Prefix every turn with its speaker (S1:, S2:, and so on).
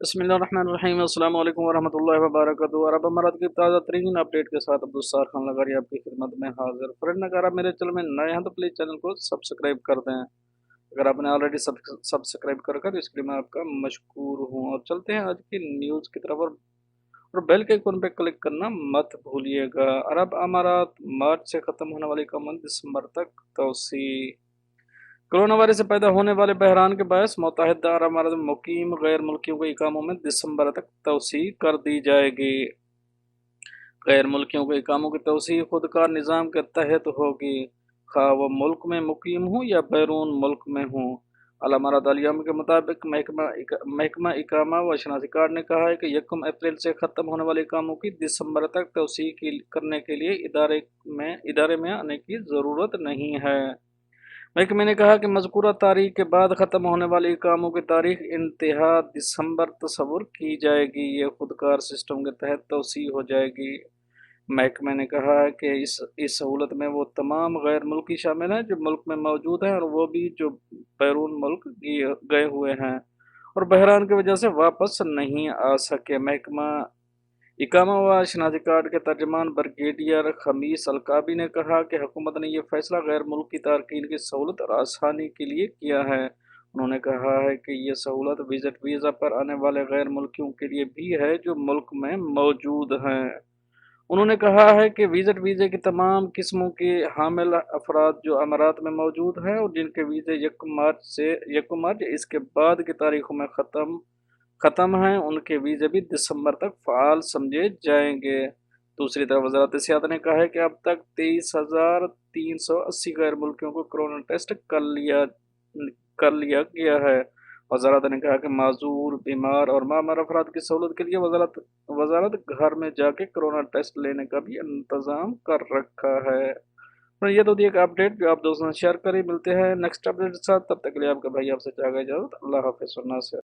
S1: बिस्मिल्लाहिर्रहमानिर्रहीम। अस्सलाम वालेकुम वरहमतुल्लाहि वबरकातुहू। अरब अमारात की ताज़ा तरीन अपडेट के साथ अब्दुस्सार खान लगारी आपकी खिदमत में हाजिर। फ्रेंड, अगर आप मेरे चैनल में नए हैं तो प्लीज़ चैनल को सब्सक्राइब कर दें। अगर आपने ऑलरेडी सब्सक्राइब कर रखा तो इसके लिए मैं आपका मशकूर हूँ। और चलते हैं आज की न्यूज़ की तरफ। और बेल के आइकन पे क्लिक करना मत भूलिएगा। अरब अमारात मार्च से ख़त्म होने वाली कमन दिसंबर तक तोसी। कोरोना वायरस से पैदा होने वाले बहरान के बायस मुत्तहिदा अरब अमारात में मुकीम गैर मुल्कियों के इकामों में दिसंबर तक तोसी कर दी जाएगी। गैर मुल्कियों के इकामों की तोसी खुदकार निज़ाम के तहत होगी, खा वो मुल्क में मुकीम हूँ या बैरून मुल्क में हूँ। अल-अमारात अल-यौम के मुताबिक महकमा इकामा व शनासी कार्ड ने कहा है कि 1 अप्रैल से ख़त्म होने वाले इकामों की दिसंबर तक तोसी करने के लिए इदारे में आने की ज़रूरत नहीं है। महकमे ने कहा कि मज़कूरा तारीख के बाद ख़त्म होने वाले कामों की तारीख इंतहा दिसंबर तस्वुर की जाएगी। ये खुदकार सिस्टम के तहत तोसी हो जाएगी। महकमे ने कहा है कि इस सहूलत में वो तमाम गैर मुल्की शामिल हैं जो मुल्क में मौजूद हैं, और वो भी जो बैरून मुल्क गए हुए हैं और बहरान की वजह से वापस नहीं आ सके। महकमा इकामा व शनासी कार्ड के तर्जमान ब्रिगेडियर खमीस अलकाबी ने कहा कि हुकूमत ने यह फैसला गैर मुल्की तारकीन की सहूलत और आसानी के लिए किया है। उन्होंने कहा है कि यह सहूलत विजिट वीज़ा पर आने वाले गैर मुल्कियों के लिए भी है जो मुल्क में मौजूद हैं। उन्होंने कहा है कि विजिट वीज़े की तमाम किस्मों के हामिल अफराद जो अमारात में मौजूद हैं और जिनके वीज़े 1 मार्च इसके बाद की तारीखों में ख़त्म हैं, उनके वीज़े भी दिसंबर तक फ़ाल समझे जाएंगे। दूसरी तरफ वज़ारत सियाहत ने कहा है कि अब तक 23,380 गैर मुल्कियों को कोरोना टेस्ट कर लिया गया है। वज़ारत ने कहा कि माजूर, बीमार और मामर अफराद की सहूलत के लिए वज़ारत घर में जाके कोरोना टेस्ट लेने का भी इंतज़ाम कर रखा है। तो ये तो थी एक अपडेट जो आप दोस्तों से शेयर करें। मिलते हैं नेक्स्ट अपडेट के साथ, तब तक के लिए आपका भाई आपसे चाहेगा इजाज़त। अल्लाह हाफ़िज़।